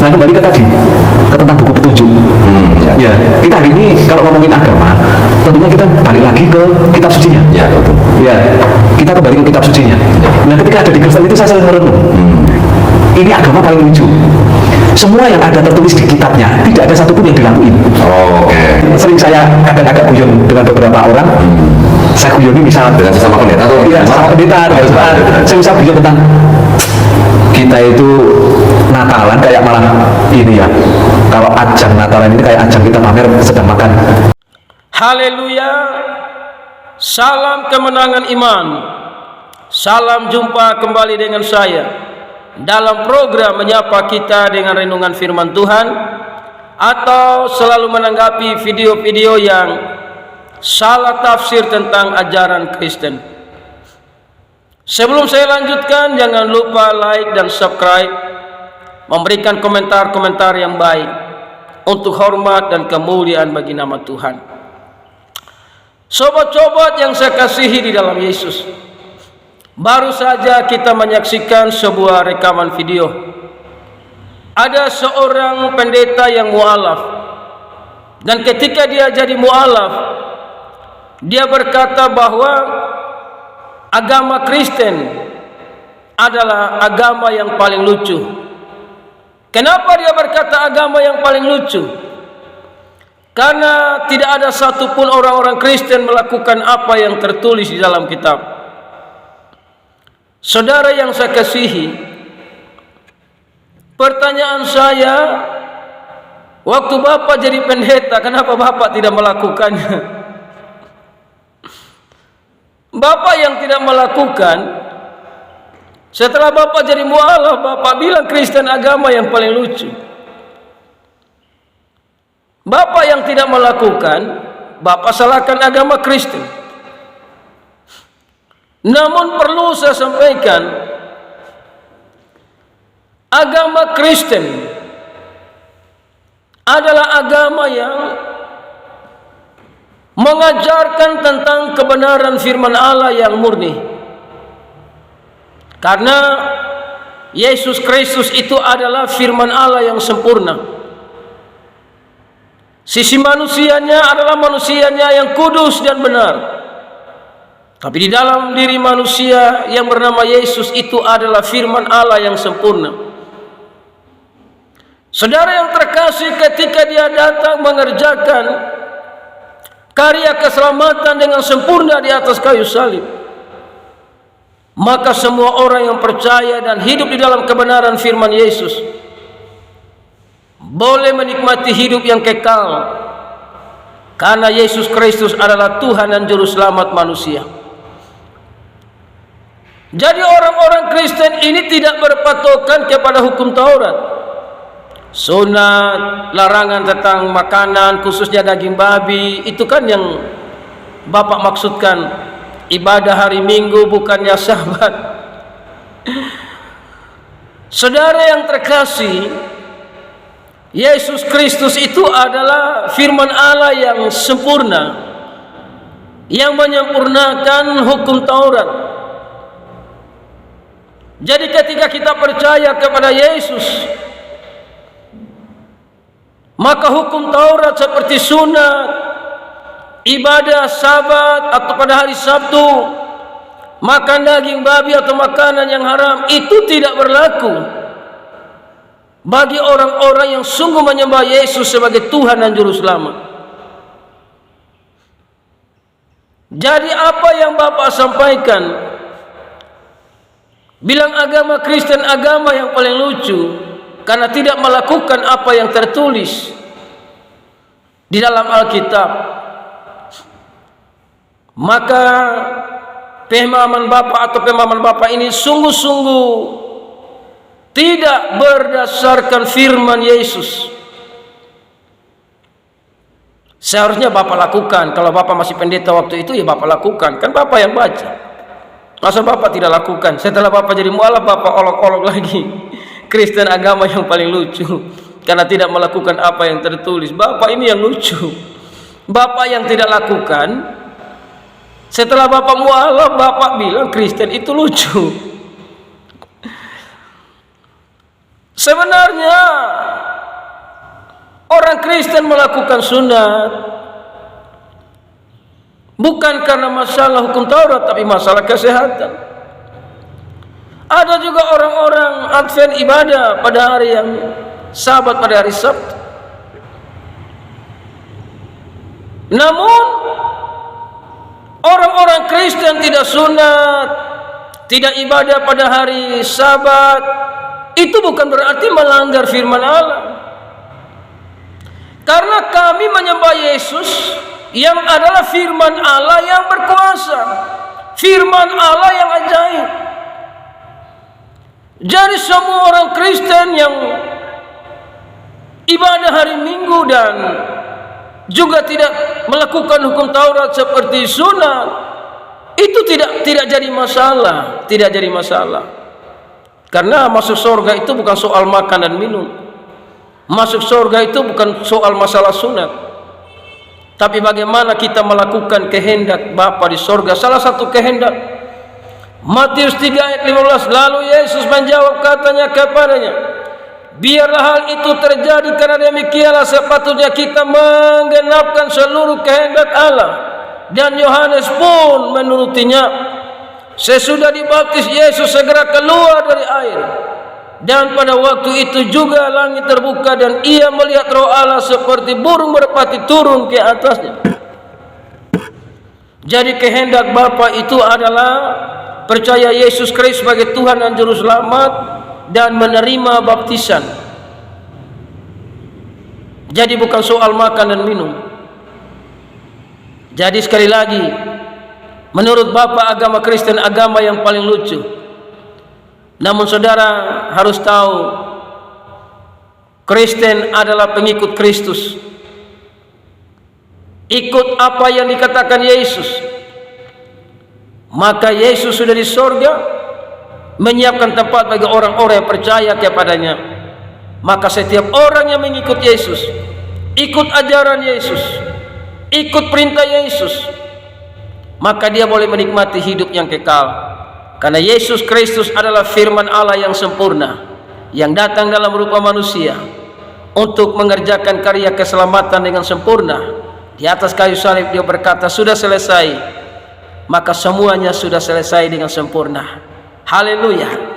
Nah, kembali ke tadi, ke tentang buku petunjuk. Ya, kita hari ini kalau ngomongin agama, tentunya kita balik lagi ke kitab sucinya. Ya, betul. Ya, kita kembali ke kitab sucinya. Nah, ketika ada di Kristen itu saya selalu merenung. Ini agama paling lucu. Semua yang ada tertulis di kitabnya, tidak ada satupun yang dilakuin. Oke. Sering saya agak guyon dengan beberapa orang. Saya guyoni misal Dengan sesama pendeta atau iya, sama pendeta. Saya bisa guyon tentang kita itu Natalan kayak malah ini ya. Kalau ajang Natalan ini kayak ajang kita pamer sedang makan. Haleluya. Salam kemenangan iman. Salam jumpa kembali dengan saya dalam program menyapa kita dengan renungan firman Tuhan, atau selalu menanggapi video-video yang salah tafsir tentang ajaran Kristen. Sebelum saya lanjutkan, jangan lupa like dan subscribe, memberikan komentar-komentar yang baik untuk hormat dan kemuliaan bagi nama Tuhan. Sobat-sobat yang saya kasihi di dalam Yesus, baru saja kita menyaksikan sebuah rekaman video. Ada seorang pendeta yang mualaf, dan ketika dia jadi mualaf, dia berkata bahwa agama Kristen adalah agama yang paling lucu. Kenapa dia berkata agama yang paling lucu? Karena tidak ada satupun orang-orang Kristen melakukan apa yang tertulis di dalam kitab. Saudara yang saya kasihi, pertanyaan saya, waktu Bapak jadi pendeta, kenapa Bapak tidak melakukannya? Bapak yang tidak melakukan, setelah Bapak jadi mualaf, Bapak bilang Kristen agama yang paling lucu. Bapak yang tidak melakukan, Bapak salahkan agama Kristen. Namun perlu saya sampaikan, agama Kristen adalah agama yang mengajarkan tentang kebenaran firman Allah yang murni. Karena Yesus Kristus itu adalah firman Allah yang sempurna. Sisi manusianya adalah manusianya yang kudus dan benar. Tapi di dalam diri manusia yang bernama Yesus itu adalah firman Allah yang sempurna. Saudara yang terkasih, ketika dia datang mengerjakan karya keselamatan dengan sempurna di atas kayu salib, maka semua orang yang percaya dan hidup di dalam kebenaran firman Yesus boleh menikmati hidup yang kekal, karena Yesus Kristus adalah Tuhan dan Juru Selamat manusia. Jadi orang-orang Kristen ini tidak berpatokan kepada hukum Taurat, sunat, larangan tentang makanan, khususnya daging babi. Itu kan yang Bapak maksudkan, ibadah hari Minggu bukannya Sabat. Saudara yang terkasih, Yesus Kristus itu adalah firman Allah yang sempurna, yang menyempurnakan hukum Taurat. Jadi ketika kita percaya kepada Yesus, maka hukum Taurat seperti sunat, ibadah Sabat atau pada hari Sabtu, makan daging babi atau makanan yang haram, itu tidak berlaku bagi orang-orang yang sungguh menyembah Yesus sebagai Tuhan dan Juru Selamat. Jadi apa yang Bapak sampaikan, bilang agama Kristen agama yang paling lucu karena tidak melakukan apa yang tertulis di dalam Alkitab, maka pemahaman Bapak atau pemahaman Bapak ini sungguh-sungguh tidak berdasarkan firman Yesus. Seharusnya Bapak lakukan. Kalau Bapak masih pendeta waktu itu, ya Bapak lakukan. Kan Bapak yang baca. Masa Bapak tidak lakukan? Setelah Bapak jadi mualaf, Bapak olok-olok lagi Kristen agama yang paling lucu karena tidak melakukan apa yang tertulis. Bapak ini yang lucu. Bapak yang tidak lakukan, setelah Bapak mualaf, Bapak bilang Kristen itu lucu. Sebenarnya Kristen melakukan sunat bukan karena masalah hukum Taurat, tapi masalah kesehatan. Ada juga orang-orang Advent ibadah pada hari yang Sabat, pada hari Sabtu. Namun orang-orang Kristen tidak sunat, tidak ibadah pada hari Sabat, itu bukan berarti melanggar firman Allah. Karena kami menyembah Yesus yang adalah firman Allah yang berkuasa, firman Allah yang ajaib. Jadi semua orang Kristen yang ibadah hari Minggu dan juga tidak melakukan hukum Taurat seperti sunat, itu tidak jadi masalah, tidak jadi masalah. Karena masuk surga itu bukan soal makan dan minum. Masuk surga itu bukan soal masalah sunat, tapi bagaimana kita melakukan kehendak Bapa di surga. Salah satu kehendak Matius 3 ayat 15, lalu Yesus menjawab katanya kepadanya, biarlah hal itu terjadi, karena demikianlah sepatutnya kita menggenapkan seluruh kehendak Allah. Dan Yohanes pun menurutinya. Sesudah dibaptis, Yesus segera keluar dari air, dan pada waktu itu juga langit terbuka dan ia melihat Roh Allah seperti burung merpati turun ke atasnya. Jadi kehendak Bapa itu adalah percaya Yesus Kristus sebagai Tuhan dan Juru Selamat dan menerima baptisan. Jadi bukan soal makan dan minum. Jadi sekali lagi, menurut Bapak, agama Kristen agama yang paling lucu. Namun saudara harus tahu, Kristen adalah pengikut Kristus. Ikut apa yang dikatakan Yesus. Maka Yesus sudah di sorga, menyiapkan tempat bagi orang-orang yang percaya kepadanya. Maka setiap orang yang mengikut Yesus, ikut ajaran Yesus, ikut perintah Yesus, maka dia boleh menikmati hidup yang kekal. Karena Yesus Kristus adalah firman Allah yang sempurna, yang datang dalam rupa manusia untuk mengerjakan karya keselamatan dengan sempurna. Di atas kayu salib dia berkata, sudah selesai. Maka semuanya sudah selesai dengan sempurna. Haleluya.